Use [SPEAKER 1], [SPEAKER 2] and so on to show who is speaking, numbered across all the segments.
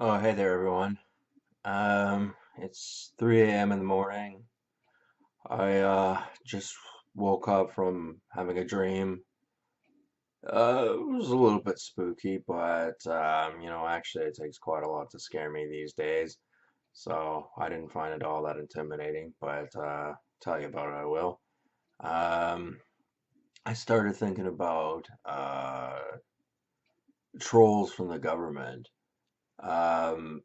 [SPEAKER 1] Oh, hey there, everyone. It's 3 a.m. in the morning. I just woke up from having a dream. It was a little bit spooky, but actually, it takes quite a lot to scare me these days. So I didn't find it all that intimidating, but tell you about it, I will. Um, I started thinking about trolls from the government. Um,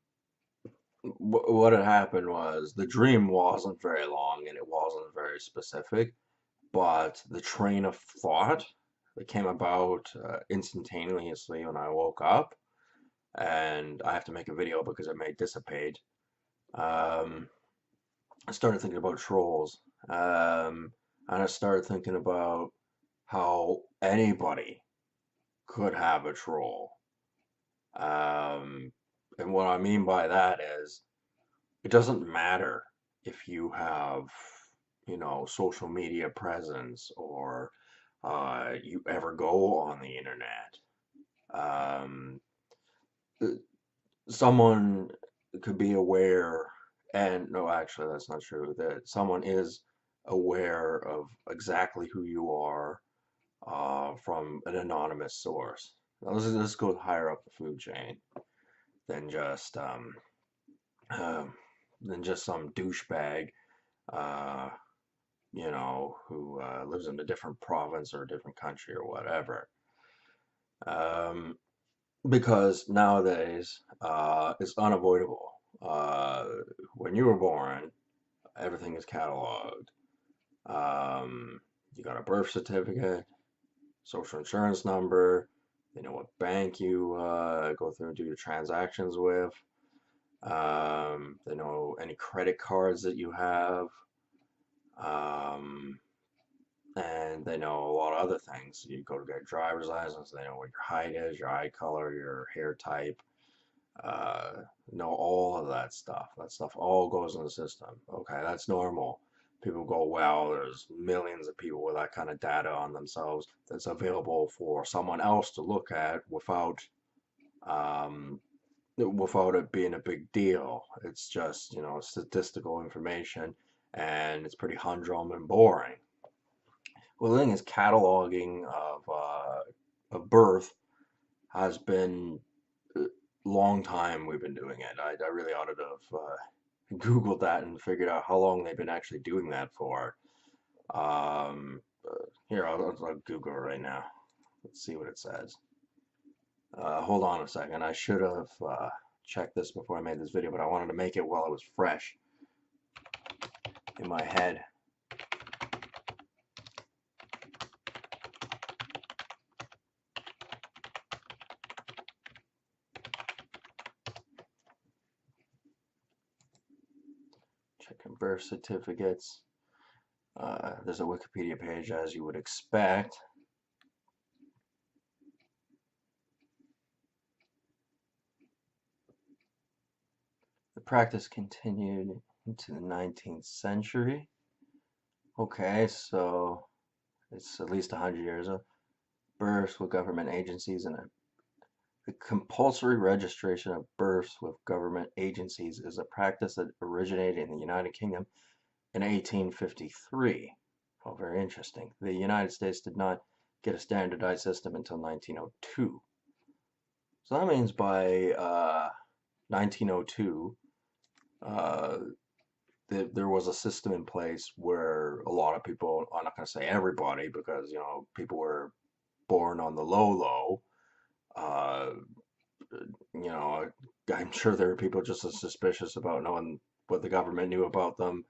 [SPEAKER 1] what had happened was the dream wasn't very long and it wasn't very specific, but the train of thought that came about instantaneously when I woke up, and I have to make a video because it may dissipate. Um, I started thinking about trolls, and I started thinking about how anybody could have a troll. Um, and what I mean by that is, it doesn't matter if you have, social media presence or you ever go on the internet. Um, uh, Someone could be aware, and no, actually, that's not true, that someone is aware of exactly who you are from an anonymous source. Now, let's go higher up the food chain than just um, some douchebag uh, who lives in a different province or a different country or whatever. Um, because nowadays, it's unavoidable. Uh, when you were born, everything is cataloged. You got a birth certificate, social insurance number, they know what bank you go through and do your transactions with. They know any credit cards that you have. Um, and they know a lot of other things. You go to get a driver's license, they know what your height is, your eye color, your hair type, uh, know all of that stuff. That stuff all goes in the system. Okay, that's normal. People go, well, there's millions of people with that kind of data on themselves that's available for someone else to look at um, without it being a big deal. It's just, statistical information and it's pretty humdrum and boring. Well, the thing is, cataloging of birth has been a long time we've been doing it. I really ought to have Googled that and figured out how long they've been actually doing that for. Here, I'll Google it right now. Let's see what it says. Hold on a second. I should have checked this before I made this video, but I wanted to make it while it was fresh in my head. Checking birth certificates. There's a Wikipedia page, as you would expect. The practice continued into the 19th century. Okay, so it's at least 100 years of births with government agencies, and the compulsory registration of births with government agencies is a practice that originated in the United Kingdom in 1853. Oh, very interesting. The United States did not get a standardized system until 1902. So that means by 1902, uh, there was a system in place where a lot of people, I'm not going to say everybody, because, people were born on the low. Uh, you know, I'm sure there are people just as suspicious about knowing what the government knew about them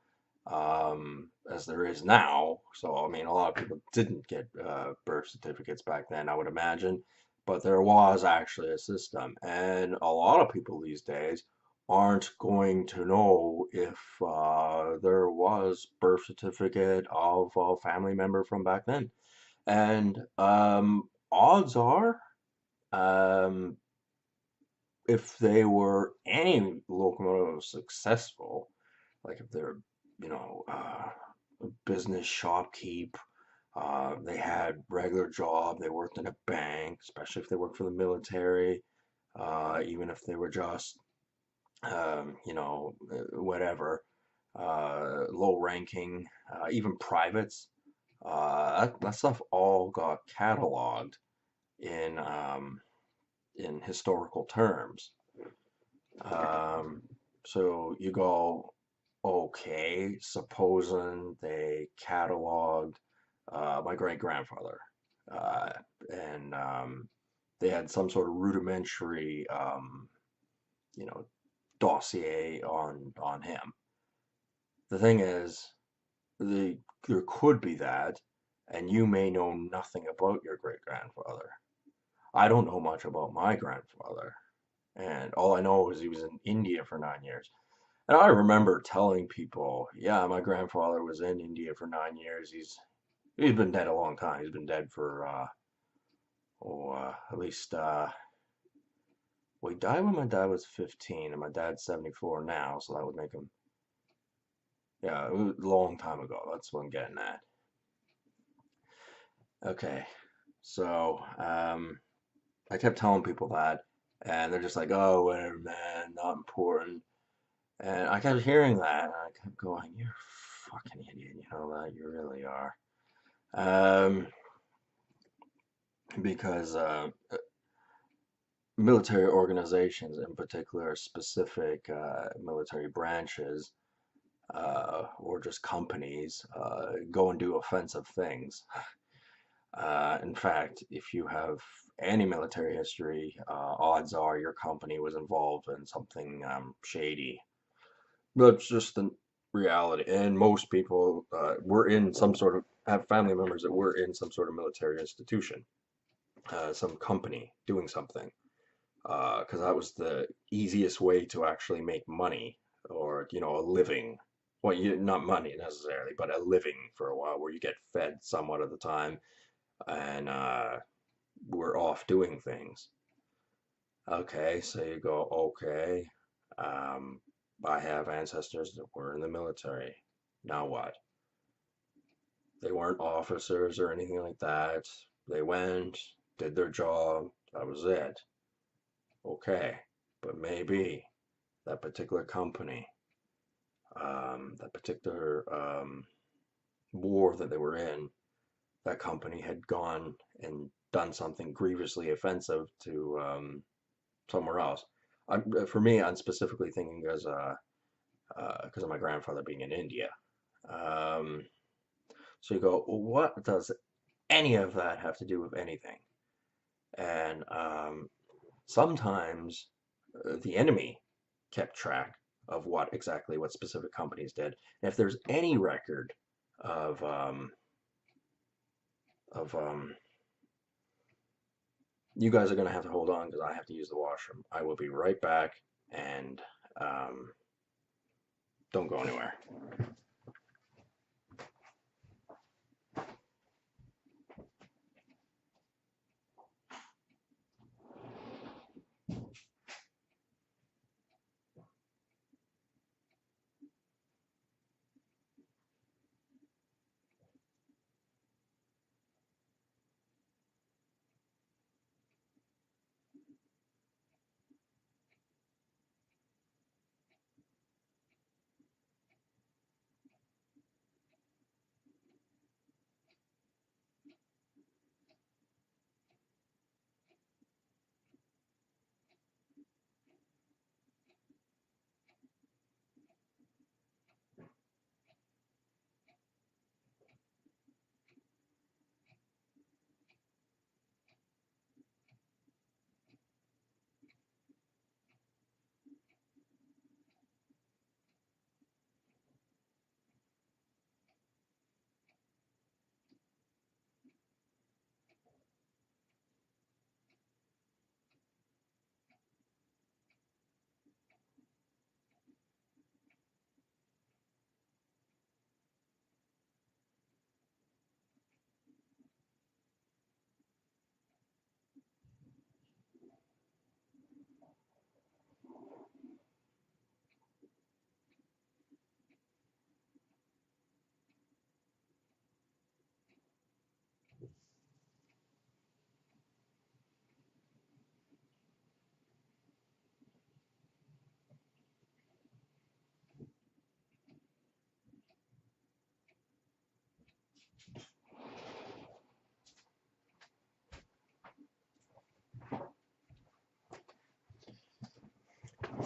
[SPEAKER 1] as there is now. So, I mean, a lot of people didn't get birth certificates back then, I would imagine, but there was actually a system. And a lot of people these days aren't going to know if there was birth certificate of a family member from back then. And odds are, um, if they were any locomotive successful, like if they're, a business shopkeep, they had regular job, they worked in a bank, especially if they worked for the military, even if they were just, whatever, low ranking, even privates. That stuff all got cataloged in in historical terms. Um, so you go, okay, supposing they cataloged my great grandfather, uh, and they had some sort of rudimentary, you know, dossier on him. The thing is, the there could be that, and you may know nothing about your great grandfather. I don't know much about my grandfather, and all I know is he was in India for 9 years. And I remember telling people, yeah, my grandfather was in India for 9 years. He's been dead a long time. He's been dead for at least well, he died when my dad was 15, and my dad's 74 now, so that would make him, yeah, it was a long time ago. That's what I'm getting at. Okay, so I kept telling people that, and they're just like, oh, whatever, man, not important. And I kept hearing that, and I kept going, you're a fucking idiot, you know that, you really are. Um, because military organizations, in particular, specific military branches, or just companies, go and do offensive things. In fact, if you have any military history, odds are your company was involved in something shady. That's just the reality. And most people were in some sort of, have family members that were in some sort of military institution, some company doing something, because that was the easiest way to actually make money, or, a living. Well, not money necessarily, but a living for a while, where you get fed somewhat of the time, and we're off doing things. Okay, so you go, okay, um, I have ancestors that were in the military. Now what? They weren't officers or anything like that. They went, did their job, that was it. Okay, but maybe that particular company, that particular war that they were in, that company had gone and done something grievously offensive to somewhere else. For me, I'm specifically thinking because of my grandfather being in India. Um, so you go, well, what does any of that have to do with anything? And sometimes the enemy kept track of what specific companies did. And if there's any record of of you guys are gonna have to hold on because I have to use the washroom. I will be right back, and um, don't go anywhere.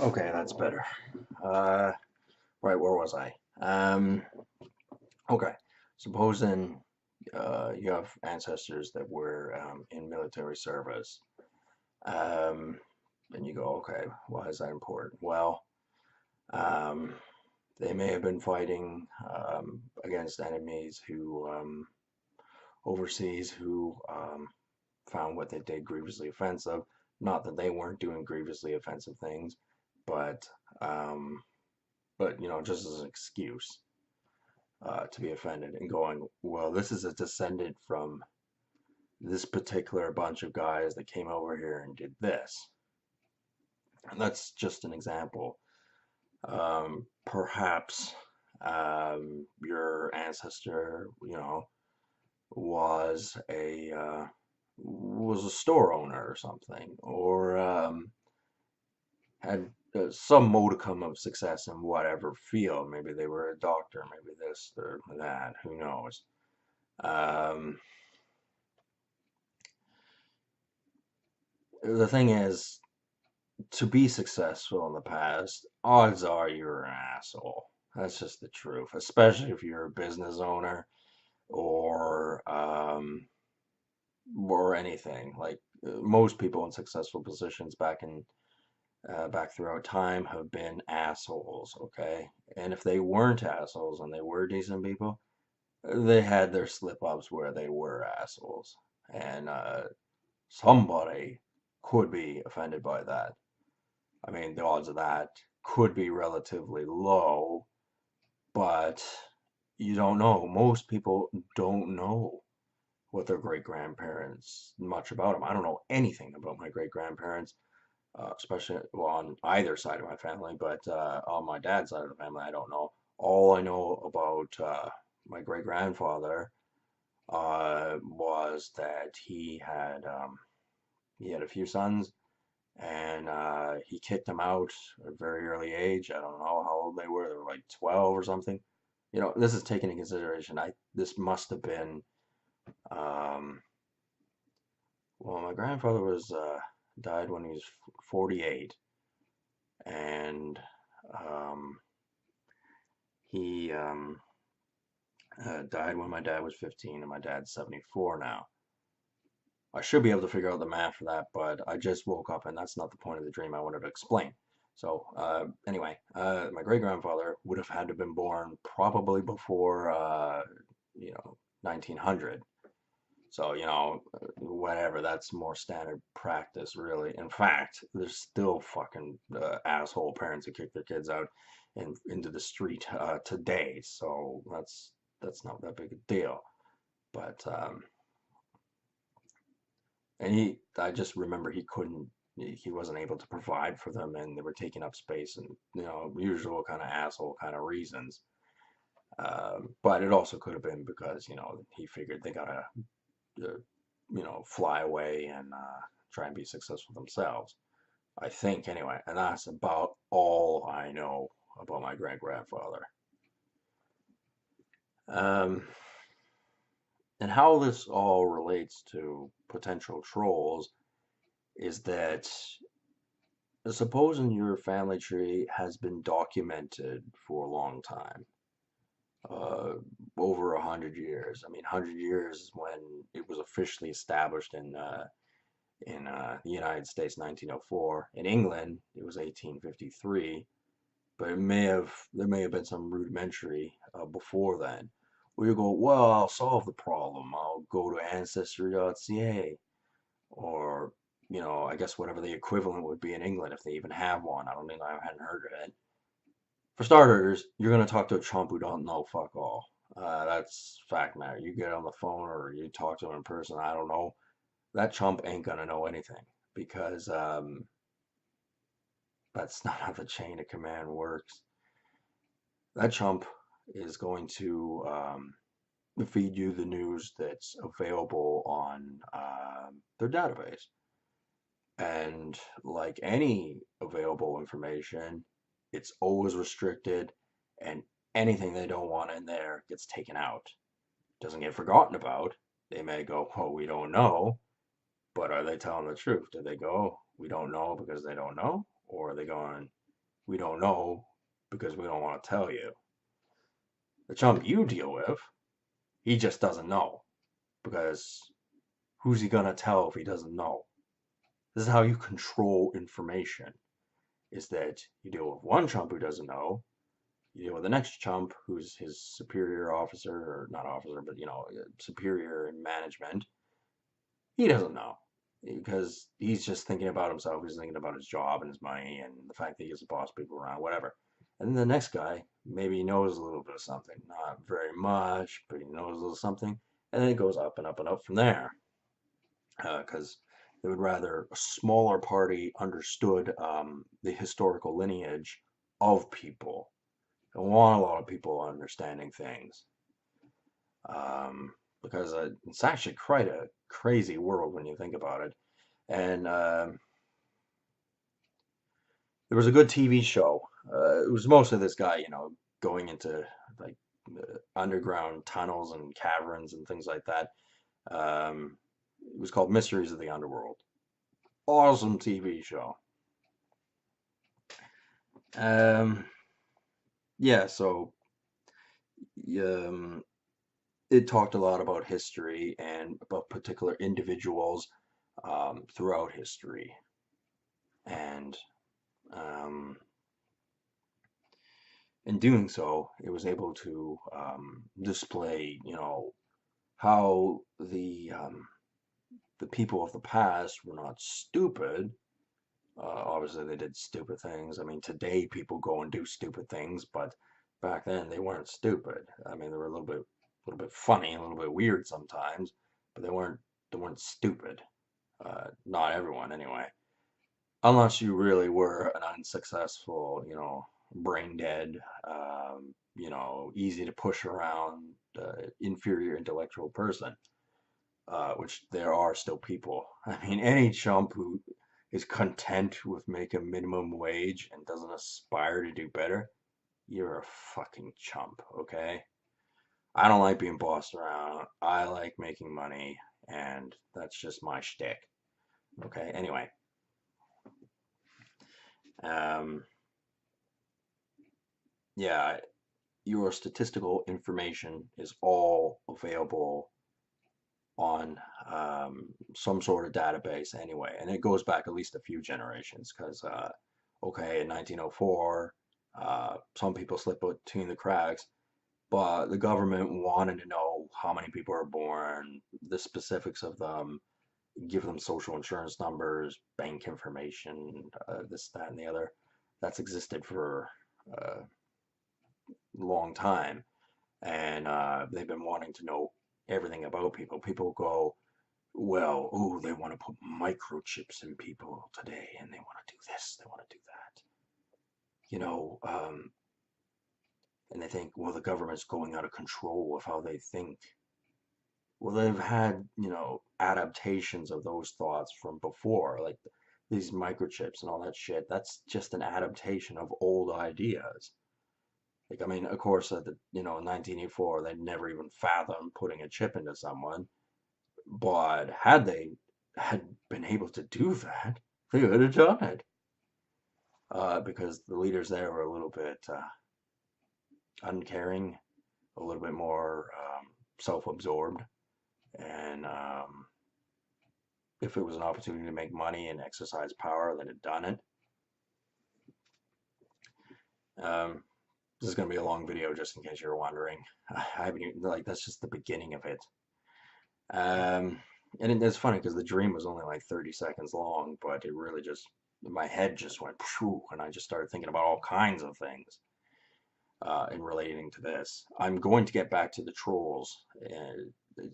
[SPEAKER 1] Okay, that's better. Uh, right, where was I? Um, okay, supposing you have ancestors that were in military service, um, and you go, okay, why is that important? Well, um, they may have been fighting against enemies who overseas who found what they did grievously offensive. Not that they weren't doing grievously offensive things, but um, just as an excuse to be offended and going, well, this is a descendant from this particular bunch of guys that came over here and did this. And that's just an example. Perhaps your ancestor, was a store owner or something, or had some modicum of success in whatever field. Maybe they were a doctor, maybe this or that. Who knows? Um, the thing is, to be successful in the past, odds are you're an asshole. That's just the truth, especially if you're a business owner or anything. Like most people in successful positions back throughout time have been assholes, okay? And if they weren't assholes and they were decent people, they had their slip ups where they were assholes. And somebody could be offended by that. I mean, the odds of that could be relatively low, but you don't know. Most people don't know what their great grandparents much about them. I don't know anything about my great grandparents, especially well, on either side of my family, but on my dad's side of the family, I don't know. All I know about my great grandfather was that he had a few sons, and he kicked them out at a very early age. I don't know how old they were. They were like 12 or something. This is taken into consideration. This must have been um, well, my grandfather was died when he was 48, and um, he died when my dad was 15, and my dad's 74 now. I should be able to figure out the math for that, but I just woke up, and that's not the point of the dream I wanted to explain. So, anyway, my great grandfather would have had to have been born probably before, 1900. So, whatever, that's more standard practice, really. In fact, there's still fucking asshole parents who kick their kids out into the street today. So that's not that big a deal. But and I just remember he wasn't able to provide for them, and they were taking up space, and usual kind of asshole kind of reasons. But it also could have been because he figured they gotta uh, fly away and try and be successful themselves. I think anyway, and that's about all I know about my great grandfather. Um, and how this all relates to potential trolls is that supposing your family tree has been documented for a long time, uh, over 100 years. I mean, 100 years is when it was officially established in the United States, 1904. In England, it was 1853, but there may have been some rudimentary before then. Where you go, well, I'll solve the problem. I'll go to ancestry.ca, or I guess whatever the equivalent would be in England if they even have one. I don't think I hadn't heard of it. For starters, you're gonna talk to a chump who don't know fuck all. That's fact matter. You get on the phone or you talk to him in person. I don't know. That chump ain't gonna know anything because that's not how the chain of command works. That chump is going to feed you the news that's available on their database. And like any available information, it's always restricted, and anything they don't want in there gets taken out. Doesn't get forgotten about. They may go, oh, we don't know, but are they telling the truth? Do they go, we don't know because they don't know? Or are they going, we don't know because we don't want to tell you. The chump you deal with, he just doesn't know because who's he gonna tell if he doesn't know? This is how you control information, is that you deal with one chump who doesn't know, you deal with the next chump who's his superior officer, or not officer, but superior in management. He doesn't know because he's just thinking about himself. He's thinking about his job and his money and the fact that he gets to boss people around, whatever. And then the next guy, maybe he knows a little bit of something, not very much, but he knows a little something, and then it goes up and up and up from there. Because they would rather a smaller party understood the historical lineage of people. They want a lot of people understanding things. Because it's actually quite a crazy world when you think about it. And there was a good TV show. It was mostly this guy, going into like underground tunnels and caverns and things like that. It was called Mysteries of the Underworld. Awesome TV show. Um, yeah, so um, it talked a lot about history and about particular individuals throughout history. And um, in doing so, it was able to display, how the people of the past were not stupid. Obviously, they did stupid things. I mean, today people go and do stupid things, but back then they weren't stupid. I mean, they were a little bit funny, a little bit weird sometimes, but they weren't stupid. Not everyone, anyway. Unless you really were an unsuccessful, brain dead, easy to push around, inferior intellectual person, which there are still people. I mean, any chump who is content with making minimum wage and doesn't aspire to do better, you're a fucking chump, okay? I don't like being bossed around. I like making money, and that's just my shtick. Okay, anyway. Um, yeah, your statistical information is all available on some sort of database anyway, and it goes back at least a few generations because, okay, in 1904, some people slip between the cracks, but the government wanted to know how many people are born, the specifics of them, give them social insurance numbers, bank information, this, that, and the other. That's existed for a long time, and they've been wanting to know everything about people. People go, well, oh, they want to put microchips in people today, and they want to do this, they want to do that. You know, and they think, well, the government's going out of control of how they think. Well, they've had, adaptations of those thoughts from before, like these microchips and all that shit. That's just an adaptation of old ideas. Like, I mean, of course, in 1984, they'd never even fathomed putting a chip into someone. But had they had been able to do that, they would have done it. Because the leaders there were a little bit uncaring, a little bit more self-absorbed, and if it was an opportunity to make money and exercise power, they'd have done it. Um, this is going to be a long video, just in case you're wondering. I haven't even, like, that's just the beginning of it. And it's funny because the dream was only like 30 seconds long, but it really just, my head just went phew, and I just started thinking about all kinds of things in relating to this. I'm going to get back to the trolls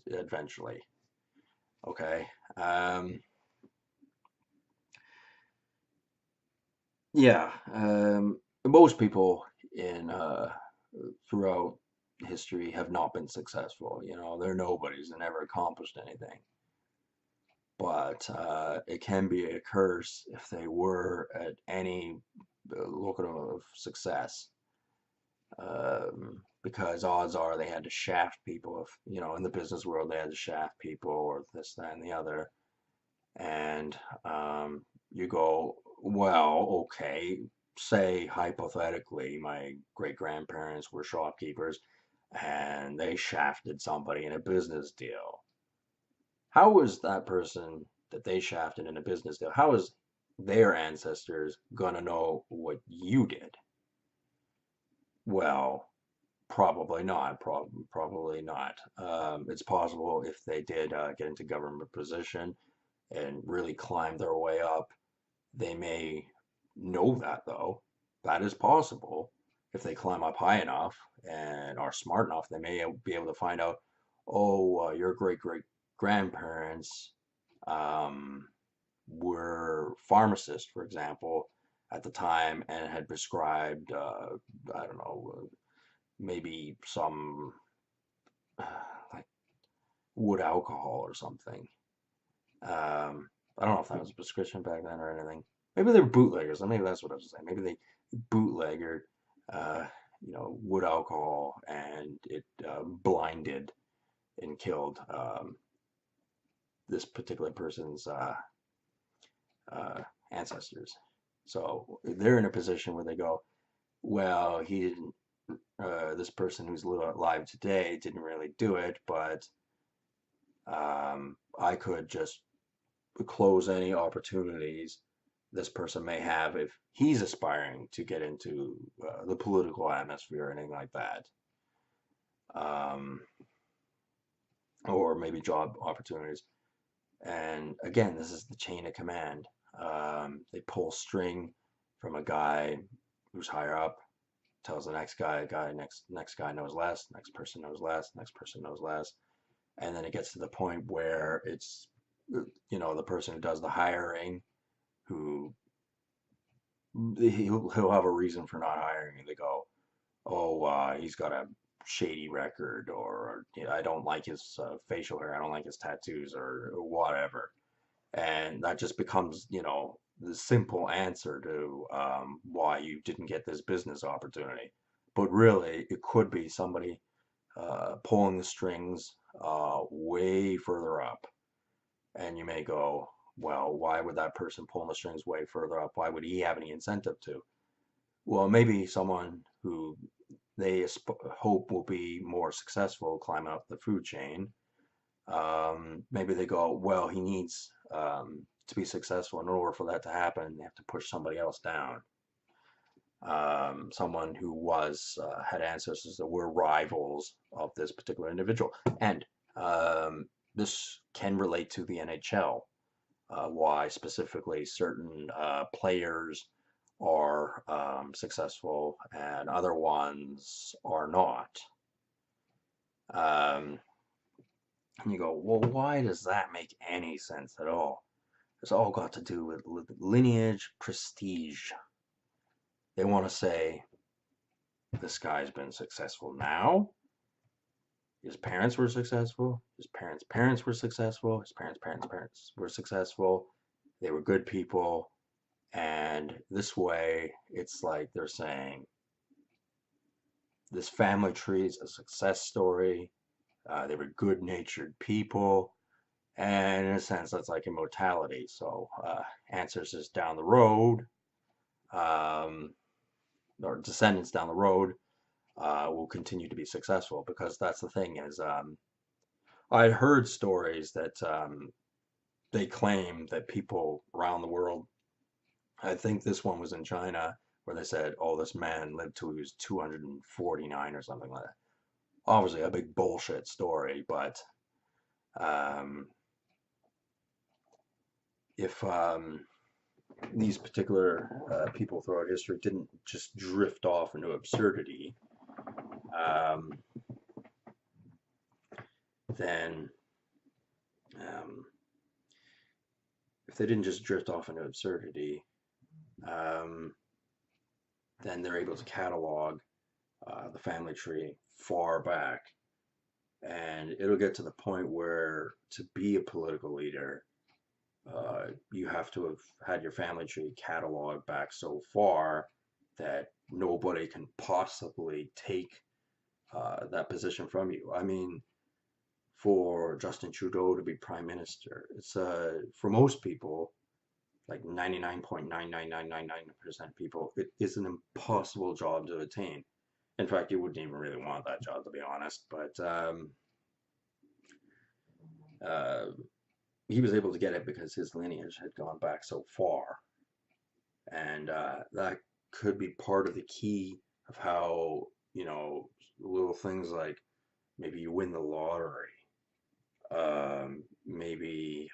[SPEAKER 1] eventually. Okay. Yeah. Most people in throughout history have not been successful. They're nobodies. They never accomplished anything. But it can be a curse if they were at any look of success, because odds are they had to shaft people. If in the business world they had to shaft people or this, that, and the other, and you go, well, okay. say hypothetically, my great grandparents were shopkeepers and they shafted somebody in a business deal. How is that person that they shafted in a business deal, how is their ancestors gonna know what you did? Well, probably not. Probably not. It's possible if they did get into government position and really climb their way up, they may know that though. That is possible. If they climb up high enough and are smart enough, they may be able to find out, oh, your great grandparents um, were pharmacists, for example, at the time and had prescribed, I don't know, maybe some like wood alcohol or something. I don't know if that was a prescription back then or anything. Maybe they were bootleggers. Maybe that's what I was saying. Maybe they bootleggered, uh, wood alcohol, and it blinded and killed this particular person's uh, ancestors. So they're in a position where they go, well, he didn't. This person who's alive today didn't really do it, but I could just close any opportunities this person may have if he's aspiring to get into the political atmosphere or anything like that. Um, or maybe job opportunities. And again, this is the chain of command. They pull string from a guy who's higher up, tells the next guy, next guy knows less, next person knows less, next person knows less, and then it gets to the point where it's the person who does the hiring who he'll have a reason for not hiring you. They go, oh, he's got a shady record, or I don't like his facial hair, I don't like his tattoos, or whatever. And that just becomes, the simple answer to why you didn't get this business opportunity. But really, it could be somebody pulling the strings way further up. And you may go, well, why would that person pull the strings way further up? Why would he have any incentive to? Well, maybe someone who they hope will be more successful climbing up the food chain. Maybe they go, well, he needs to be successful. In order for that to happen, they have to push somebody else down. Someone who had ancestors that were rivals of this particular individual. And this can relate to the NHL. Why specifically certain players are successful and other ones are not. Um, and you go, well, why does that make any sense at all? It's all got to do with lineage, prestige. They want to say, this guy's been successful now. His parents were successful. His parents' parents were successful. His parents' were successful. They were good people. And this way, it's like they're saying, this family tree is a success story. They were good-natured people. And in a sense, that's like immortality. So ancestors down the road, um, or descendants down the road, will continue to be successful, because that's the thing is, I'd heard stories that they claim that people around the world, I think this one was in China, where they said, oh, this man lived till he was 249 or something like that. Obviously a big bullshit story, but um, if these particular people throughout history didn't just drift off into absurdity, um, then um, if they didn't just drift off into absurdity, um, then they're able to catalog the family tree far back. And it'll get to the point where to be a political leader, you have to have had your family tree cataloged back so far that nobody can possibly take that position from you. I mean, for Justin Trudeau to be prime minister, it's for most people, like 99.99999% people, it is an impossible job to attain. In fact, you wouldn't even really want that job, to be honest. But uh, he was able to get it because his lineage had gone back so far, and that could be part of the key of how, little things like maybe you win the lottery, maybe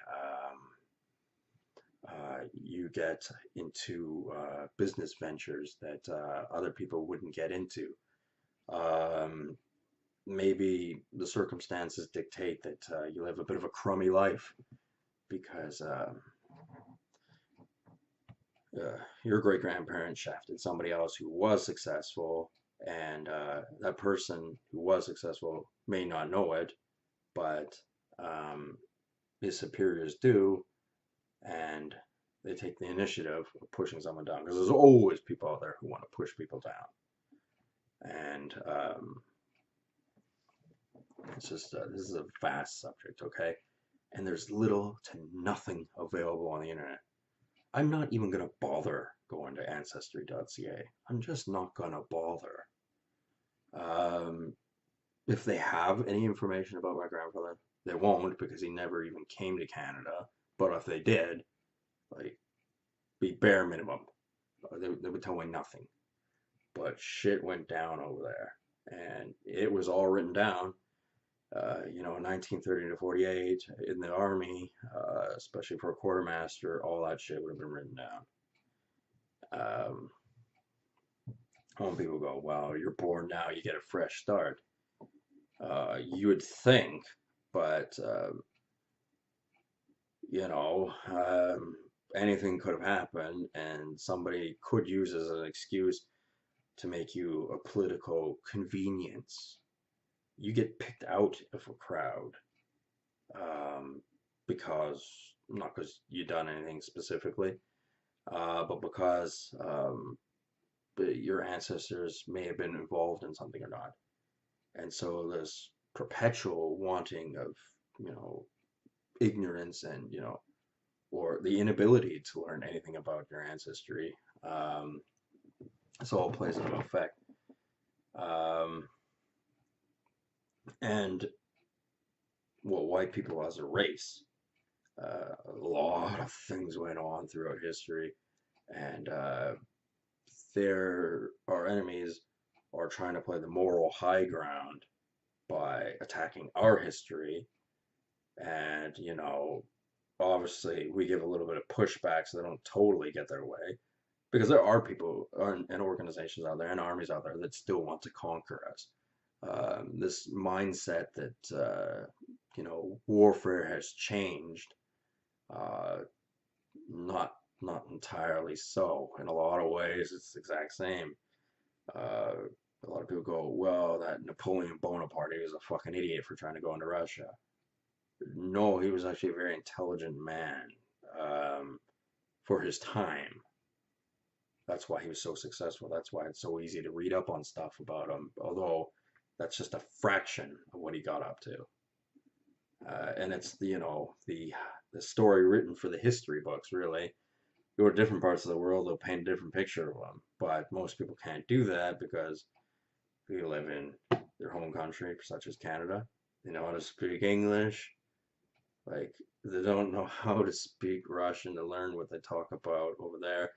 [SPEAKER 1] you get into business ventures that other people wouldn't get into. Um, Maybe the circumstances dictate that you live a bit of a crummy life because your great grandparents shafted somebody else who was successful, and that person who was successful may not know it, but um, his superiors do, and they take the initiative of pushing someone down because there's always people out there who want to push people down, and it's just this is a vast subject, okay? And there's little to nothing available on the internet. I'm not even gonna bother going to ancestry.ca. I'm just not gonna bother. Um, if they have any information about my grandfather, they won't because he never even came to Canada. But if they did, like, be bare minimum. They would tell me nothing. But shit went down over there. And it was all written down, 1930 to 48 in the army, especially for a quartermaster, all that shit would have been written down. Um, Home people go, well, you're born now, you get a fresh start. You would think, but, you know, um, anything could have happened, and somebody could use as an excuse to make you a political convenience. You get picked out of a crowd um, because, not because you done anything specifically, but because your ancestors may have been involved in something or not. And so this perpetual wanting of, you know, ignorance and, or the inability to learn anything about your ancestry. This all plays into effect. Um, and, well, white people as a race, a lot of things went on throughout history, and our enemies are trying to play the moral high ground by attacking our history. And, obviously we give a little bit of pushback so they don't totally get their way. Because there are people and organizations out there and armies out there that still want to conquer us. This mindset that, warfare has changed, uh, not not entirely so. In a lot of ways, it's the exact same. Uh, a lot of people go, well, that Napoleon Bonaparte, he was a fucking idiot for trying to go into Russia. No, he was actually a very intelligent man um, for his time. That's why he was so successful. That's why it's so easy to read up on stuff about him, although that's just a fraction of what he got up to. And it's the story written for the history books, really. Go to different parts of the world, they'll paint a different picture of them. But most people can't do that because they live in their home country, such as Canada. They know how to speak English. Like, they don't know how to speak Russian to learn what they talk about over there.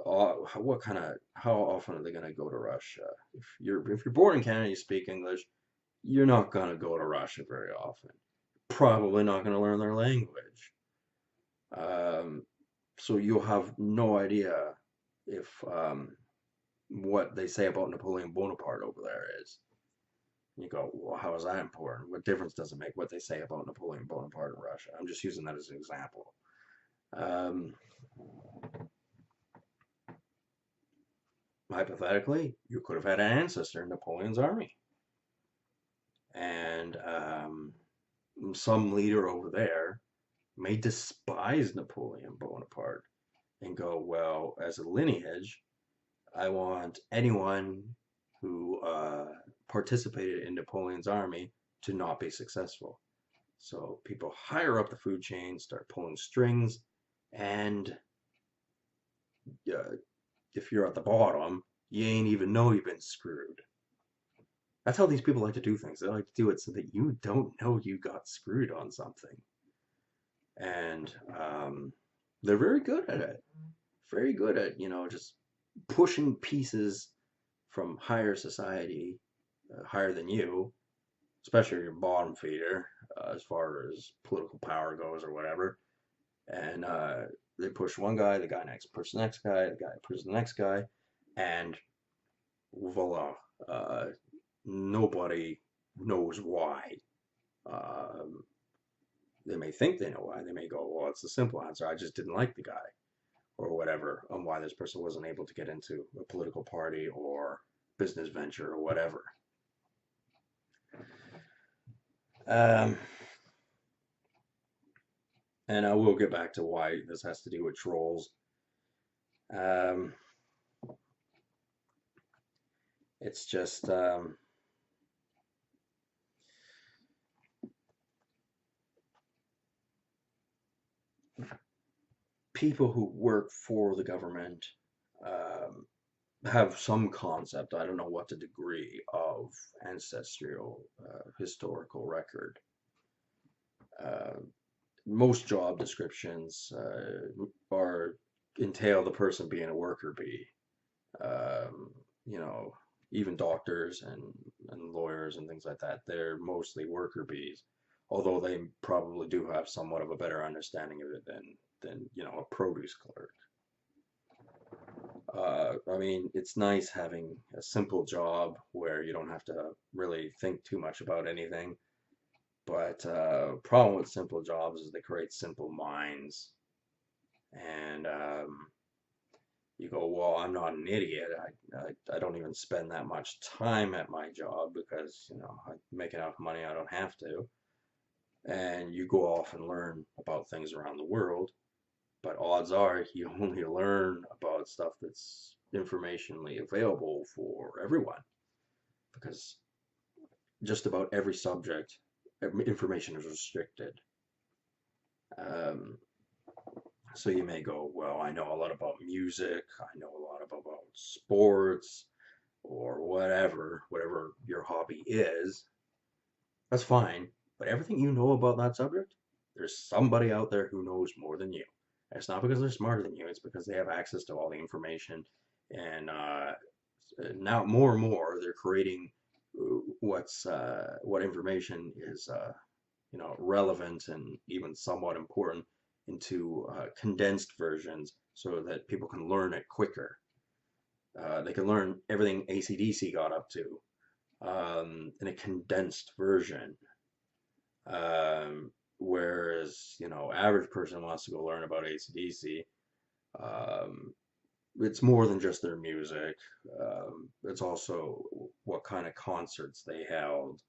[SPEAKER 1] How often are they going to go to Russia? If you're born in Canada, you speak English, you're not going to go to Russia very often. Probably not going to learn their language. Um, so you'll have no idea if what they say about Napoleon Bonaparte over there is. You go, well, how is that important? What difference does it make what they say about Napoleon Bonaparte in Russia? I'm just using that as an example. Um, Hypothetically, you could have had an ancestor in Napoleon's army. And some leader over there may despise Napoleon Bonaparte and go, well, as a lineage, I want anyone who participated in Napoleon's army to not be successful. So people higher up the food chain start pulling strings, and uh, if you're at the bottom, you ain't even know you've been screwed. That's how these people like to do things. They like to do it so that you don't know you got screwed on something. And they're very good at it. Very good at, just pushing pieces from higher society, higher than you, especially your bottom feeder, as far as political power goes or whatever. And they push one guy, the guy next push the next guy, the guy pushes the next guy, and voila, uh, nobody knows why. Um, they may think they know why. They may go, well, it's the simple answer. I just didn't like the guy, or whatever, on why this person wasn't able to get into a political party or business venture or whatever. Um, and I will get back to why this has to do with trolls. Um, it's just people who work for the government um, have some concept, I don't know what the degree, of ancestral historical record. Uh, Most job descriptions are entail the person being a worker bee. Um, you know, even doctors and lawyers and things like that, they're mostly worker bees, although they probably do have somewhat of a better understanding of it than a produce clerk. I mean, it's nice having a simple job where you don't have to really think too much about anything. But problem with simple jobs is they create simple minds, and you go, well, I'm not an idiot. I don't even spend that much time at my job because I make enough money I don't have to. And you go off and learn about things around the world, but odds are you only learn about stuff that's informationally available for everyone because just about every subject information is restricted. Um, so you may go, well, I know a lot about music, I know a lot about sports, or whatever your hobby is. That's fine. But everything you know about that subject, there's somebody out there who knows more than you. And it's not because they're smarter than you, it's because they have access to all the information. And now more and more, they're creating what information is relevant and even somewhat important into condensed versions so that people can learn it quicker. They can learn everything ACDC got up to in a condensed version. Whereas, average person wants to go learn about ACDC. Um, it's more than just their music. It's also what kind of concerts they held,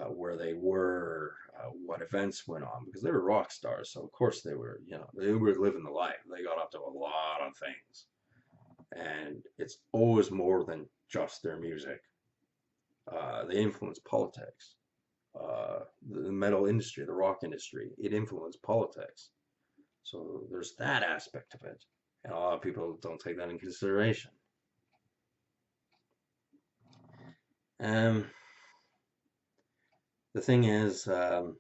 [SPEAKER 1] where they were, what events went on, because they were rock stars. So of course they were living the life. They got up to a lot of things, and it's always more than just their music. They influence politics. The metal industry, the rock industry, it influenced politics. So there's that aspect of it, and a lot of people don't take that in consideration. Um, the thing is, my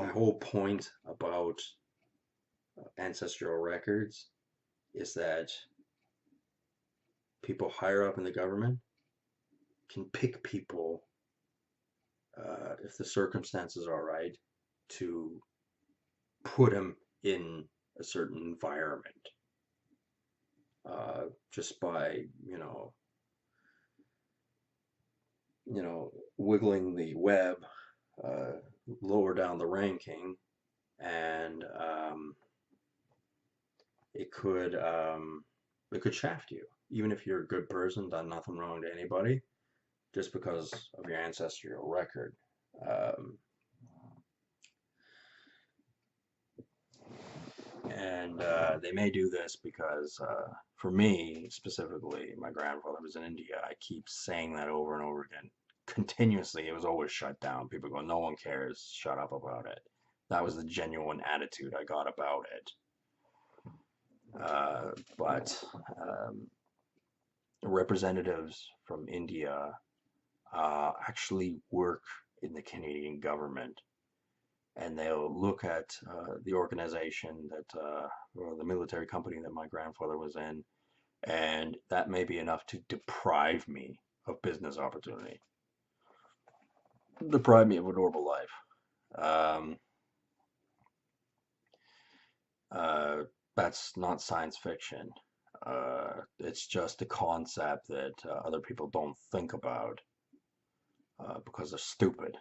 [SPEAKER 1] whole point about ancestral records is that people higher up in the government can pick people, if the circumstances are right, to put them in a certain environment, just by wiggling the web uh, lower down the ranking, and it could um, it could shaft you, even if you're a good person, done nothing wrong to anybody, just because of your ancestral record. Um, and they may do this because, for me specifically, my grandfather was in India. I keep saying that over and over again. Continuously, it was always shut down. People go, no one cares, shut up about it. That was the genuine attitude I got about it. but representatives from India actually work in the Canadian government, and they'll look at the organization that, or the military company that my grandfather was in, and that may be enough to deprive me of business opportunity, deprive me of a normal life. Um, uh, that's not science fiction. It's just a concept that other people don't think about because they're stupid.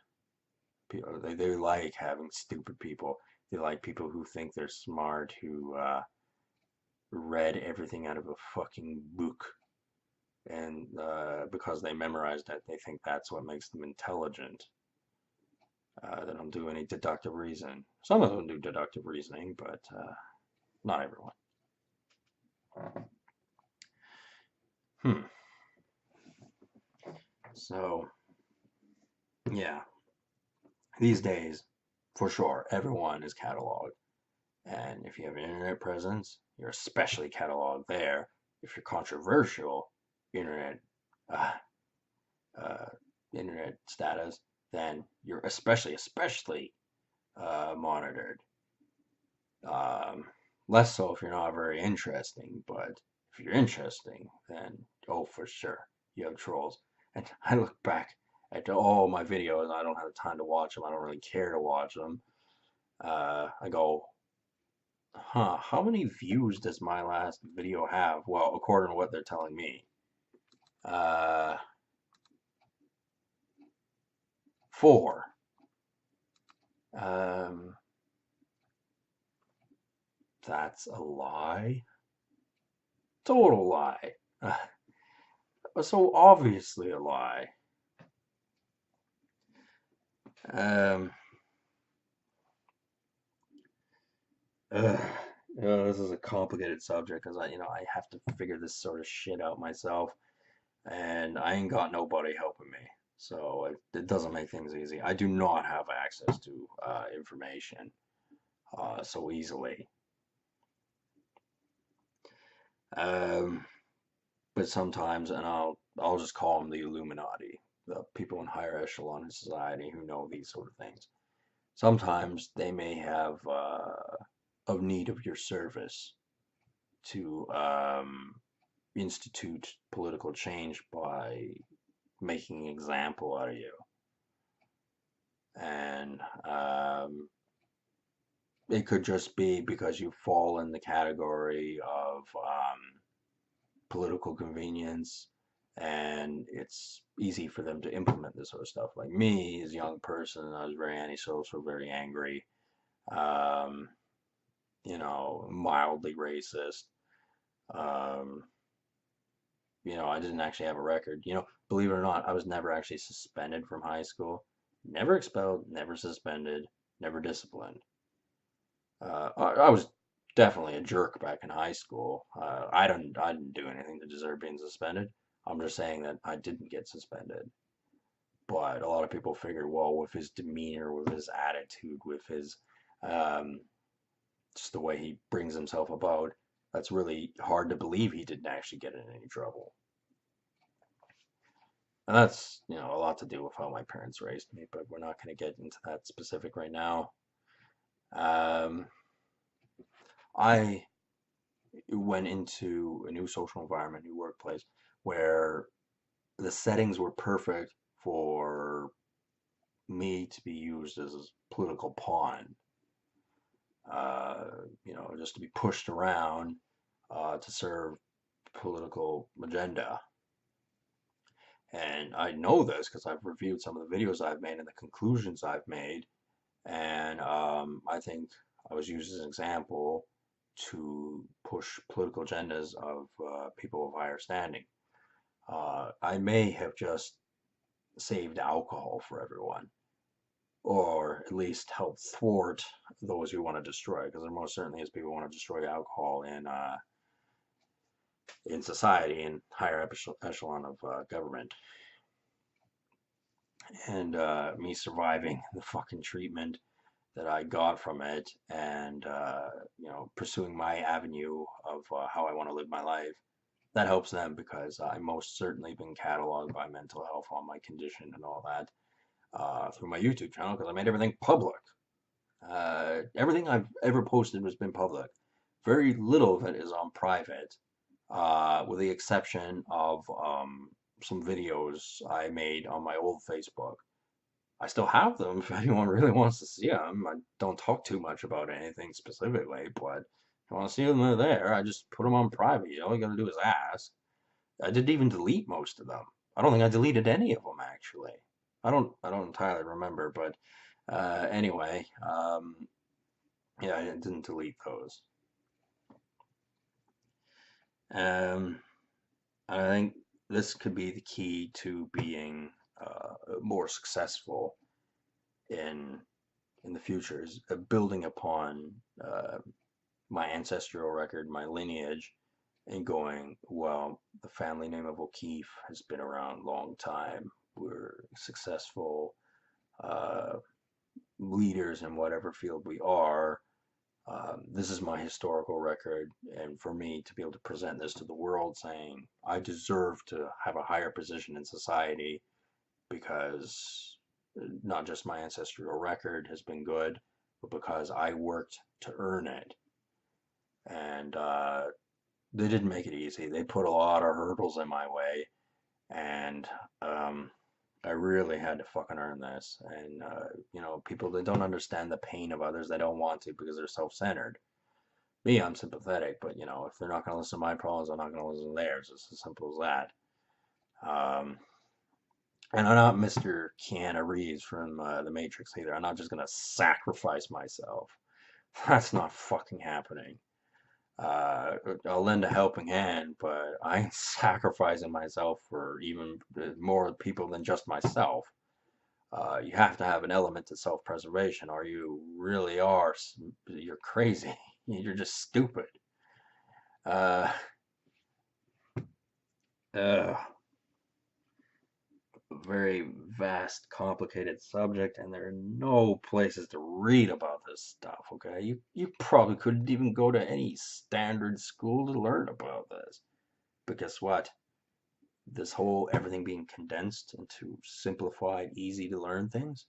[SPEAKER 1] People, they like having stupid people. They like people who think they're smart, who read everything out of a fucking book, and because they memorized it, they think that's what makes them intelligent. They don't do any deductive reason. Some of them do deductive reasoning, but not everyone. Hmm. So, yeah, these days, for sure, everyone is cataloged. And if you have an internet presence, you're especially cataloged there. If you're controversial, internet uh, uh, internet status, then you're especially monitored. Um, Less so if you're not very interesting, but if you're interesting, then oh, for sure, you have trolls. And I look back at all my videos, I don't have time to watch them. I don't really care to watch them. I go, huh, how many views does my last video have? Well, according to what they're telling me, uh, 4. Um, that's a lie. Total lie. So obviously a lie. Um, ugh, this is a complicated subject because I have to figure this sort of shit out myself, and I ain't got nobody helping me. So it doesn't make things easy. I do not have access to information so easily. Um, but sometimes, and I'll just call them the Illuminati, the people in higher echelon in society who know these sort of things. Sometimes they may have of need of your service to institute political change by making an example out of you. And it could just be because you fall in the category of political convenience and it's easy for them to implement this sort of stuff. Like me, as a young person, I was very antisocial, very angry, um, mildly racist. Um, I didn't actually have a record. Believe it or not, I was never actually suspended from high school. Never expelled, never suspended, never disciplined. I was definitely a jerk back in high school. I didn't do anything to deserve being suspended. I'm just saying that I didn't get suspended. But a lot of people figure, well, with his demeanor, with his attitude, with his um, just the way he brings himself about, that's really hard to believe he didn't actually get in any trouble. And that's, a lot to do with how my parents raised me, but we're not going to get into that specific right now. Um, I went into a new social environment, new workplace, where the settings were perfect for me to be used as a political pawn, just to be pushed around to serve political agenda. And I know this because I've reviewed some of the videos I've made and the conclusions I've made. And I think I was used as an example to push political agendas of people of higher standing. I may have just saved alcohol for everyone, or at least helped thwart those who want to destroy, because there most certainly is people who want to destroy alcohol in society in higher echelon of government. And me surviving the fucking treatment that I got from it, and pursuing my avenue of how I want to live my life, that helps them because I most certainly been cataloged by mental health on my condition and all that through my YouTube channel because I made everything public. Everything I've ever posted has been public. Very little of it is on private, with the exception of some videos I made on my old Facebook. I still have them if anyone really wants to see them. I don't talk too much about anything specifically, but if you want to see them, they're there. I just put them on private. All you gotta do is ask. I didn't even delete most of them. I don't think I deleted any of them actually. I don't entirely remember, but anyway, yeah, I didn't delete those. Um, I think this could be the key to being more successful in the future is building upon my ancestral record, my lineage, and going, well, the family name of O'Keefe has been around a long time. We're successful uh, leaders in whatever field we are. This is my historical record, and for me to be able to present this to the world saying, I deserve to have a higher position in society because not just my ancestral record has been good, but because I worked to earn it. And they didn't make it easy. They put a lot of hurdles in my way, and I really had to fucking earn this. And people that don't understand the pain of others, they don't want to because they're self-centered. Me, I'm sympathetic, but if they're not going to listen to my problems, I'm not going to listen to theirs. It's as simple as that. And I'm not Mr. Keanu Reeves from The Matrix either. I'm not just going to sacrifice myself. That's not fucking happening. I'll lend a helping hand, but I ain't sacrificing myself for even more people than just myself. You have to have an element to self-preservation, or you really are, you're crazy. You're just stupid. Uh, uh, very vast, complicated subject, and there are no places to read about this stuff, okay? You probably couldn't even go to any standard school to learn about this. But guess what? This whole everything being condensed into simplified, easy to learn things,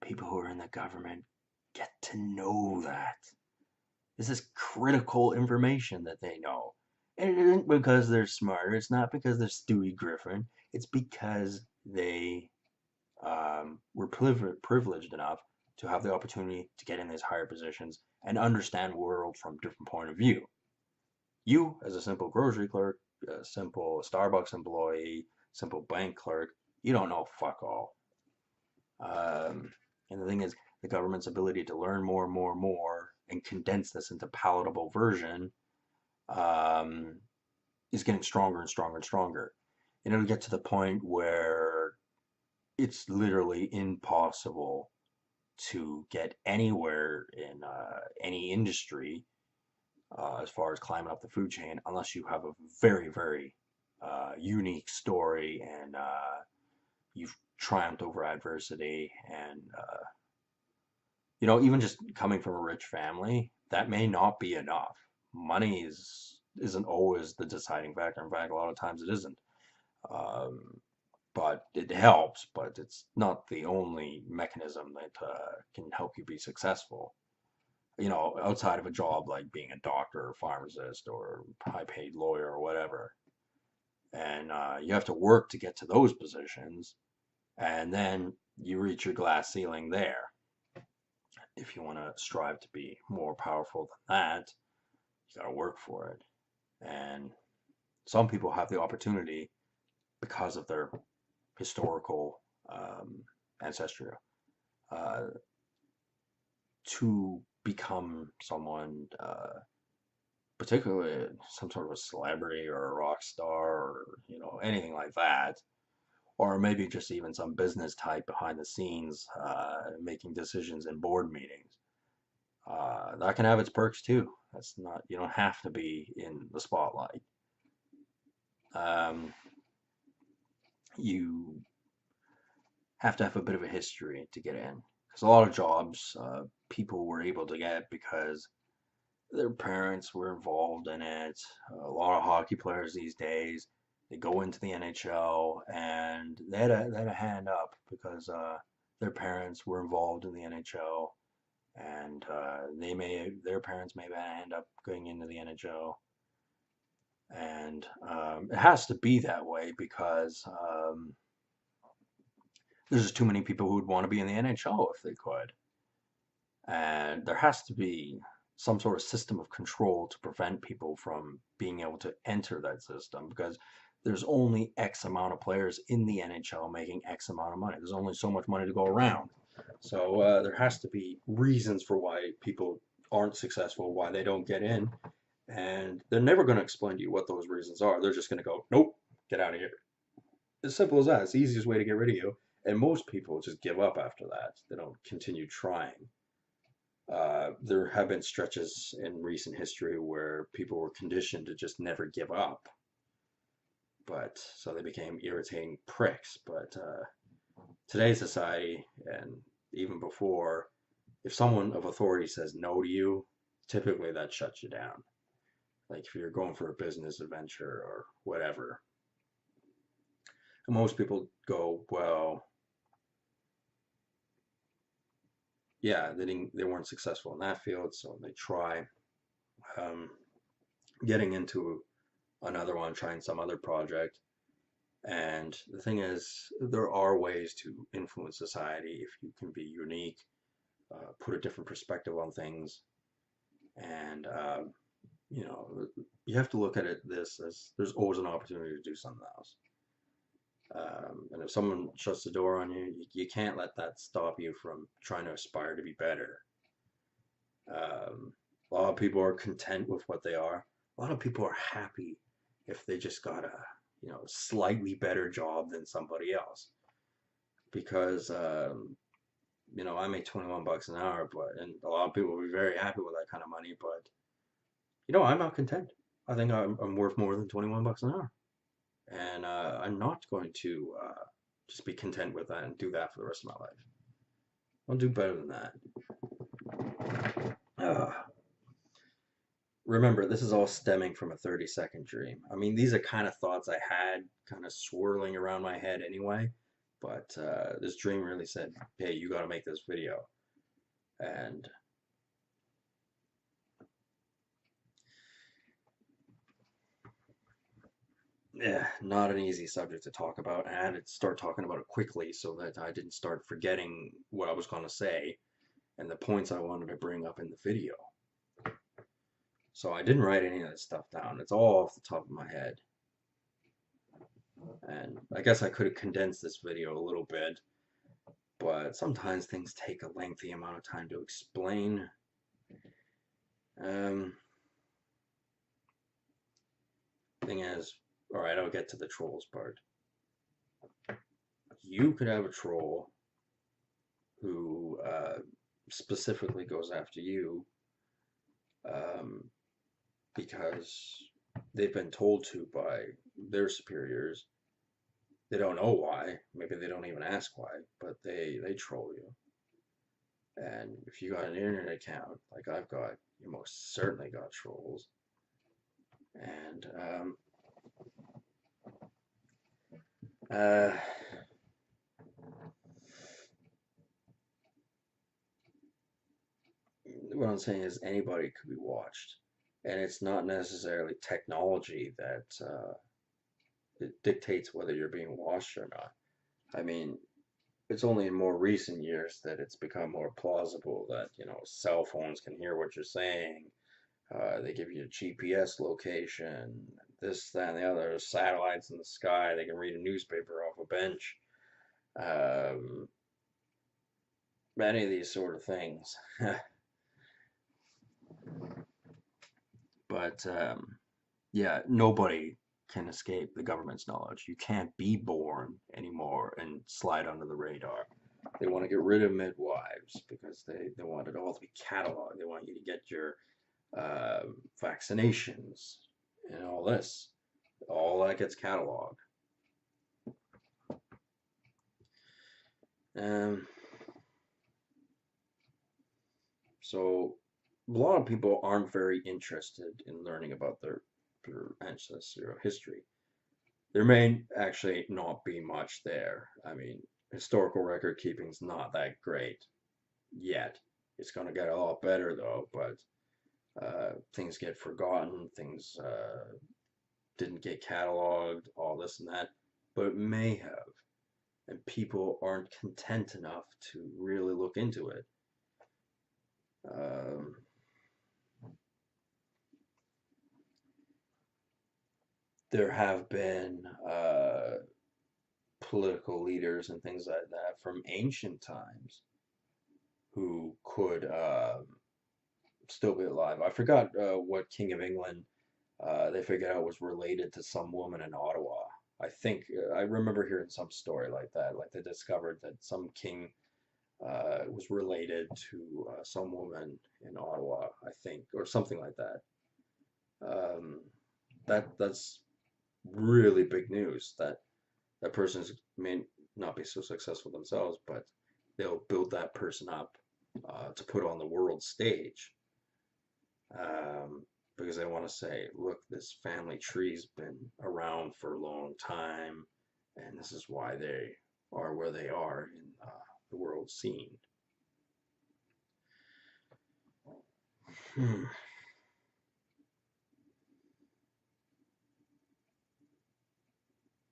[SPEAKER 1] people who are in the government get to know that. This is critical information that they know. And it isn't because they're smarter, it's not because they're Stewie Griffin, it's because they were privileged enough to have the opportunity to get in these higher positions and understand the world from a different point of view. You, as a simple grocery clerk, a simple Starbucks employee, simple bank clerk, you don't know fuck all. And the thing is, the government's ability to learn more and more and more and condense this into palatable version um, is getting stronger and stronger and stronger. And it'll get to the point where it's literally impossible to get anywhere in any industry as far as climbing up the food chain unless you have a very, very unique story and you've triumphed over adversity and even just coming from a rich family, that may not be enough. Money isn't always the deciding factor. In fact, a lot of times it isn't. Um, but it helps, but it's not the only mechanism that can help you be successful. Outside of a job like being a doctor or pharmacist or high paid lawyer or whatever. And you have to work to get to those positions, and then you reach your glass ceiling there. If you want to strive to be more powerful than that, you got to work for it. And some people have the opportunity because of their historical ancestry uh, to become someone, particularly some sort of a celebrity or a rock star or anything like that, or maybe just even some business type behind the scenes, making decisions in board meetings. That can have its perks too. That's not You don't have to be in the spotlight. Um, you have to have a bit of a history to get in Because a lot of jobs people were able to get because their parents were involved in it. A lot of hockey players these days, they go into the NHL and they had a hand up because their parents were involved in the NHL, and their parents may end up going into the NHL, and it has to be that way because there's just too many people who would want to be in the NHL if they could. And there has to be some sort of system of control to prevent people from being able to enter that system because there's only X amount of players in the NHL making X amount of money. There's only so much money to go around. So there has to be reasons for why people aren't successful, why they don't get in. And they're never going to explain to you what those reasons are. They're just going to go, nope, get out of here. As simple as that. It's the easiest way to get rid of you. And most people just give up after that. They don't continue trying. There have been stretches in recent history where people were conditioned to just never give up, but so they became irritating pricks. But today's society, and even before, if someone of authority says no to you, typically that shuts you down. Like if you're going for a business adventure or whatever, and most people go, well, yeah, they weren't successful in that field, so they try um, getting into another one, trying some other project. And the thing is, there are ways to influence society if you can be unique, put a different perspective on things, and you know, you have to look at it this as there's always an opportunity to do something else. And if someone shuts the door on you, you can't let that stop you from trying to aspire to be better. A lot of people are content with what they are. A lot of people are happy if they just got a slightly better job than somebody else. Because I make 21 bucks an hour, and a lot of people will be very happy with that kind of money. But I'm not content. I think I'm worth more than 21 bucks an hour, and I'm not going to just be content with that and do that for the rest of my life. I'll do better than that. Uh, Remember, this is all stemming from a 30-second dream. I mean, these are kind of thoughts I had kind of swirling around my head anyway, but this dream really said, hey, you got to make this video. And yeah, not an easy subject to talk about. And I had to start talking about it quickly so that I didn't start forgetting what I was going to say and the points I wanted to bring up in the video. So I didn't write any of this stuff down. It's all off the top of my head. And I guess I could have condensed this video a little bit, but sometimes things take a lengthy amount of time to explain. Thing is, alright, I'll get to the trolls part. You could have a troll who specifically goes after you because they've been told to by their superiors. They don't know why. Maybe they don't even ask why, but they troll you. And if you got an internet account like I've got, you most certainly got trolls. And what I'm saying is anybody could be watched, and it's not necessarily technology that it dictates whether you're being watched or not. I mean, it's only in more recent years that it's become more plausible that cell phones can hear what you're saying. They give you a GPS location, this, that, and the other. Satellites in the sky. They can read a newspaper off a bench. Many of these sort of things. But yeah, nobody can escape the government's knowledge. You can't be born anymore and slide under the radar. They want to get rid of midwives because they want it all to be cataloged. They want you to get your vaccinations and all this. All that gets cataloged. So a lot of people aren't very interested in learning about their ancestral history. There may actually not be much there. I mean, historical record keeping's not that great yet. It's going to get a lot better though, but things get forgotten, things didn't get cataloged, all this and that, but it may have, and people aren't content enough to really look into it. Um, there have been political leaders and things like that from ancient times who could still be alive. I forgot what King of England they figured out was related to some woman in Ottawa. I think I remember hearing some story like that. Like they discovered that some king was related to some woman in Ottawa, I think, or something like that. Um, that's really big news. That person may not be so successful themselves, but they'll build that person up to put on the world stage because they want to say, look, this family tree's been around for a long time, and this is why they are where they are in the world scene. Hmm.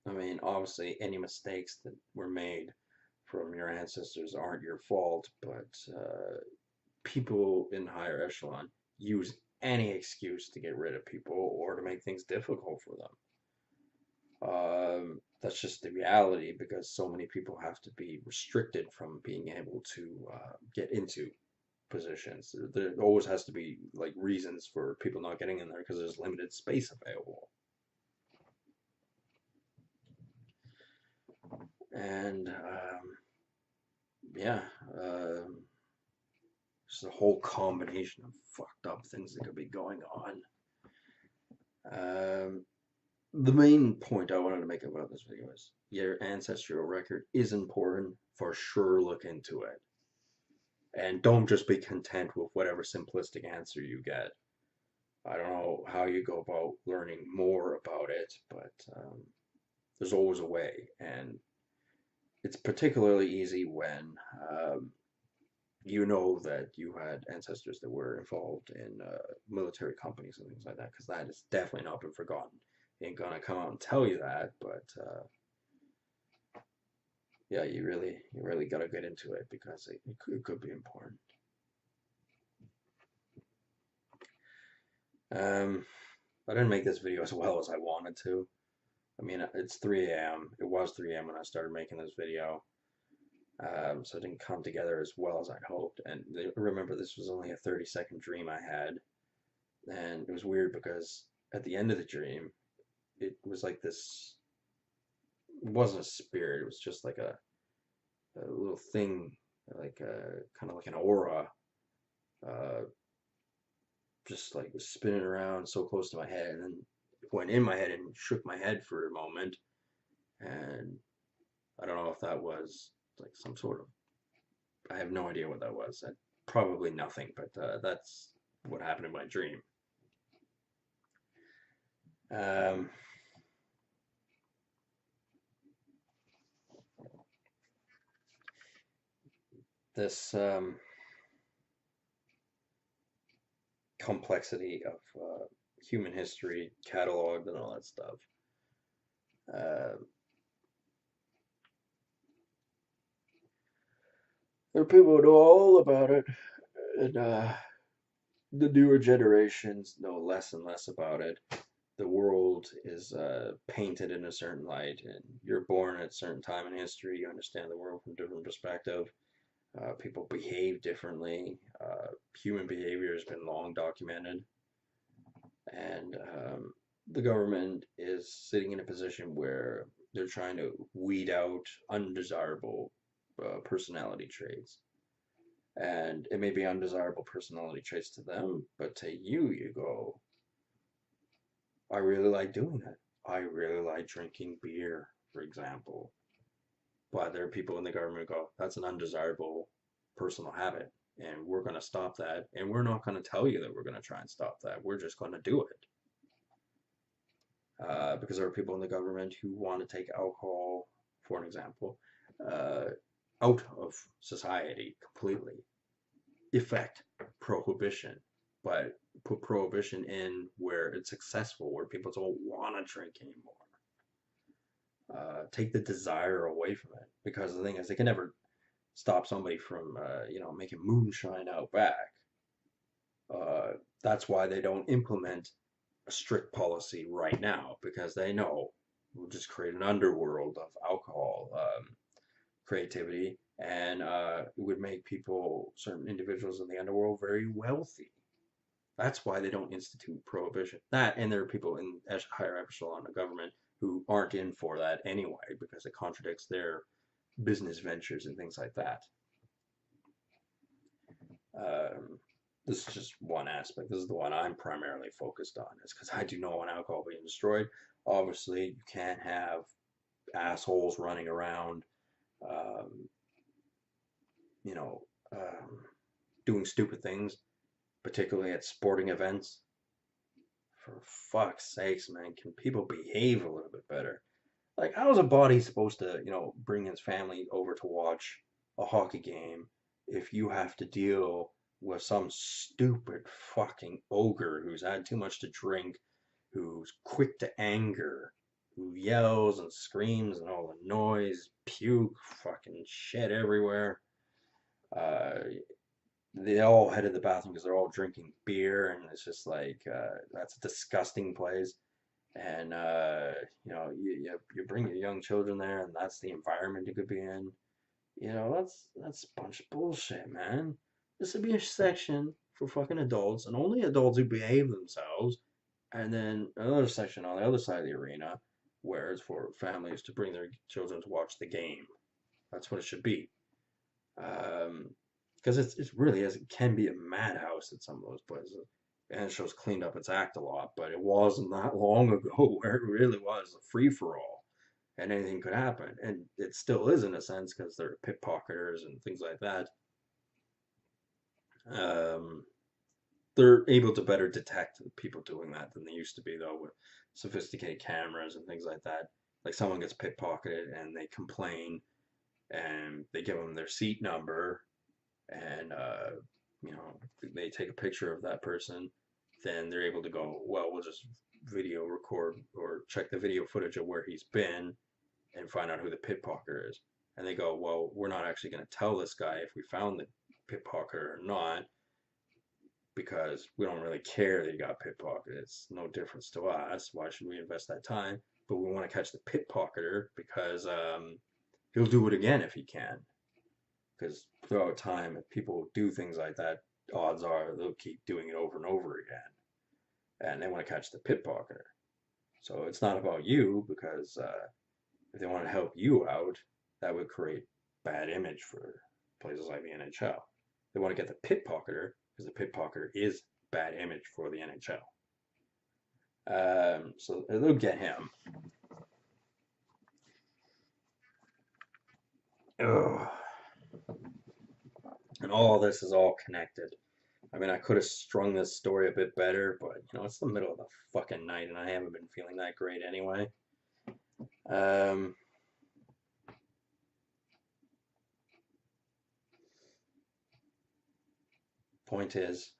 [SPEAKER 1] I mean, obviously, any mistakes that were made from your ancestors aren't your fault, but people in higher echelon use any excuse to get rid of people or to make things difficult for them. That's just the reality because so many people have to be restricted from being able to get into positions. There always has to be like reasons for people not getting in there because there's limited space available. And yeah, just a whole combination of fucked up things that could be going on. Um, the main point I wanted to make about this video is your ancestral record is important. For sure, look into it. And don't just be content with whatever simplistic answer you get. I don't know how you go about learning more about it, but there's always a way. And it's particularly easy when you know that you had ancestors that were involved in military companies and things like that, because that has definitely not been forgotten. Ain't gonna come out and tell you that, but yeah, you really gotta get into it because it could be important. Um, I didn't make this video as well as I wanted to. I mean, it's 3 a.m. It was 3 a.m. when I started making this video. So it didn't come together as well as I'd hoped. And remember, this was only a 30-second dream I had. And it was weird because at the end of the dream, it was like this. It wasn't a spirit. It was just like a little thing, like kind of like an aura, uh, just like was spinning around so close to my head, and then it went in my head and shook my head for a moment. And I don't know if that was like some sort of. I have no idea what that was. Probably nothing, but that's what happened in my dream. Um, this complexity of human history, cataloged, and all that stuff. Uh, there are people who know all about it, and the newer generations know less and less about it. The world is painted in a certain light, and you're born at a certain time in history. You understand the world from a different perspective. People behave differently. Human behavior has been long documented, and the government is sitting in a position where they're trying to weed out undesirable personality traits. And it may be undesirable personality traits to them, but to you, you go, I really like doing that. I really like drinking beer, for example. But there are people in the government who go, that's an undesirable personal habit. and we're going to stop that. And we're not going to tell you that we're going to try and stop that. We're just going to do it. Because there are people in the government who want to take alcohol, for an example, out of society completely. Effect prohibition, but put prohibition in where it's successful, where people don't want to drink anymore. Take the desire away from it, because the thing is, they can never stop somebody from, making moonshine out back. Uh, that's why they don't implement a strict policy right now, because they know we'll just create an underworld of alcohol creativity, and it would make people, certain individuals in the underworld, very wealthy. That's why they don't institute prohibition. That, and there are people in higher echelon of government who aren't in for that anyway, because it contradicts their business ventures and things like that. Um, this is just one aspect. This is the one I'm primarily focused on, is because I do not want alcohol being destroyed. Obviously, you can't have assholes running around, um, you know, doing stupid things, particularly at sporting events. For fuck's sakes, man, can people behave a little bit better? Like, how is a body supposed to, bring his family over to watch a hockey game if you have to deal with some stupid fucking ogre who's had too much to drink, who's quick to anger, who yells and screams and all the noise, puke, fucking shit everywhere? Uh, they all head to the bathroom because they're all drinking beer, and it's just like, that's a disgusting place. And you bring your young children there, and that's the environment you could be in. That's a bunch of bullshit, man. This would be a section for fucking adults, and only adults who behave themselves, and then another section on the other side of the arena where it's for families to bring their children to watch the game. That's what it should be. Because it's really, as it can be, a madhouse at some of those places. And it shows cleaned up its act a lot, but it wasn't that long ago where it really was a free for all, and anything could happen. And it still is, in a sense, because there are pickpocketers and things like that. Um, they're able to better detect people doing that than they used to be, though, with sophisticated cameras and things like that. Like, someone gets pickpocketed and they complain, and they give them their seat number, and they take a picture of that person, then they're able to go, well, we'll just video record or check the video footage of where he's been and find out who the pickpocketer is. And they go, well, we're not actually going to tell this guy if we found the pickpocketer or not, because we don't really care that he got pickpocketed. It's no difference to us. Why should we invest that time? But we want to catch the pickpocketer because he'll do it again if he can. Because throughout time, if people do things like that, odds are they'll keep doing it over and over again. And they want to catch the pickpocketer. So it's not about you, because if they want to help you out, that would create bad image for places like the NHL. They want to get the pickpocketer because the pickpocketer is bad image for the NHL. So they'll get him. Ugh. And all this is all connected. I mean, I could have strung this story a bit better, but it's the middle of the fucking night, and I haven't been feeling that great anyway. Point is,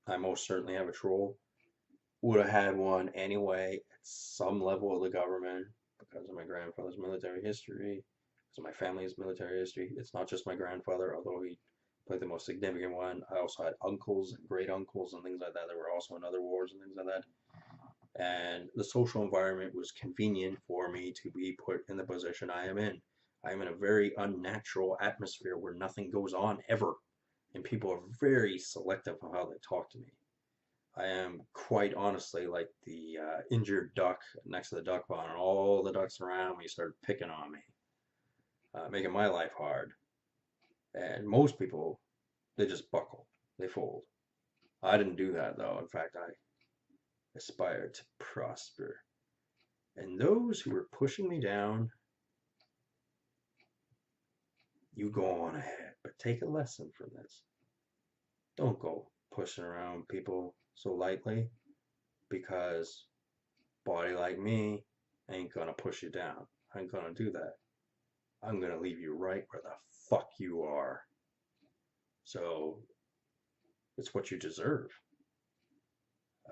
[SPEAKER 1] I most certainly have a troll. Would have had one anyway at some level of the government, because of my grandfather's military history, because of my family's military history. It's not just my grandfather, although he played the most significant one. I also had uncles and great uncles and things like that that were also in other wars and things like that. And the social environment was convenient for me to be put in the position I am in. I am in a very unnatural atmosphere where nothing goes on ever, and people are very selective of how they talk to me. I am quite honestly like the injured duck next to the duck pond, and all the ducks around me started picking on me, making my life hard. And most people, they just buckle, they fold. I didn't do that, though. In fact, I aspired to prosper. And those who were pushing me down, you go on ahead. but take a lesson from this. Don't go pushing around people so lightly, because body like me ain't gonna push you down. I ain't gonna do that. I'm gonna leave you right where the fuck you are. So it's what you deserve.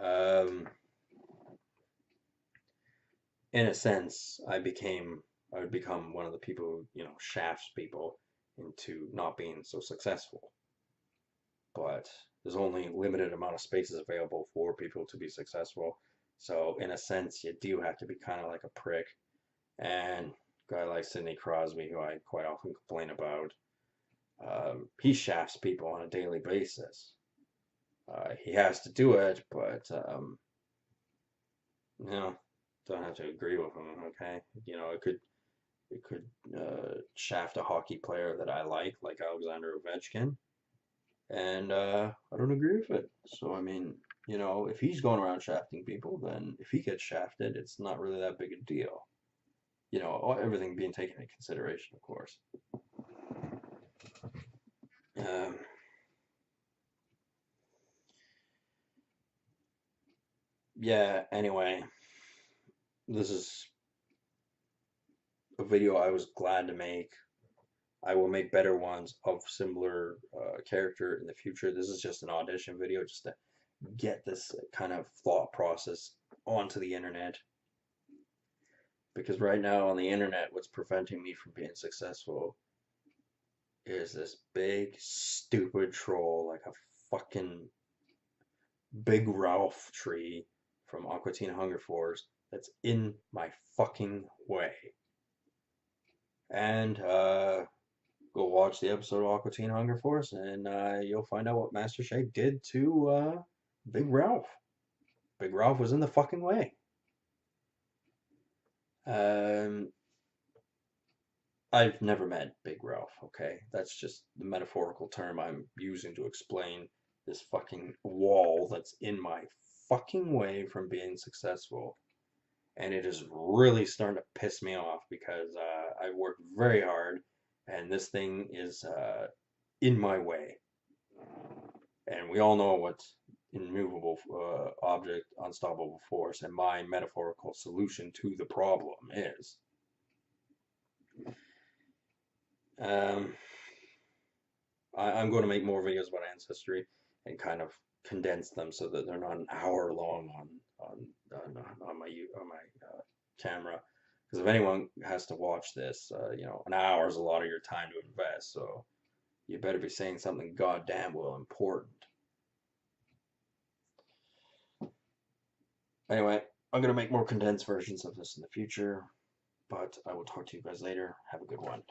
[SPEAKER 1] Um, in a sense, I would become one of the people who, shafts people into not being so successful. But there's only limited amount of spaces available for people to be successful. So in a sense, you do have to be kind of like a prick. And a guy like Sidney Crosby, who I quite often complain about, he shafts people on a daily basis. He has to do it, but you know, don't have to agree with him. Okay, it could shaft a hockey player that I like Alexander Ovechkin, and I don't agree with it. So I mean, if he's going around shafting people, then if he gets shafted, it's not really that big a deal. Everything being taken into consideration, of course. Um, yeah. Anyway, this is a video I was glad to make. I will make better ones of similar character in the future. This is just an audition video, just to get this kind of thought process onto the internet. Because right now on the internet, what's preventing me from being successful is this big, stupid troll, like a fucking Big Ralph tree from Aqua Teen Hunger Force, that's in my fucking way. And go watch the episode of Aqua Teen Hunger Force, and you'll find out what Master Shake did to Big Ralph. Big Ralph was in the fucking way. Um, I've never met Big Ralph, okay? That's just the metaphorical term I'm using to explain this fucking wall that's in my fucking way from being successful. And it is really starting to piss me off because I worked very hard and this thing is in my way. And we all know what immovable object, unstoppable force, and my metaphorical solution to the problem is. Um, I'm going to make more videos about ancestry and kind of condense them so that they're not an hour long on my camera. Because if anyone has to watch this, an hour is a lot of your time to invest. So you better be saying something goddamn well important. Anyway, I'm going to make more condensed versions of this in the future, but I will talk to you guys later. Have a good one.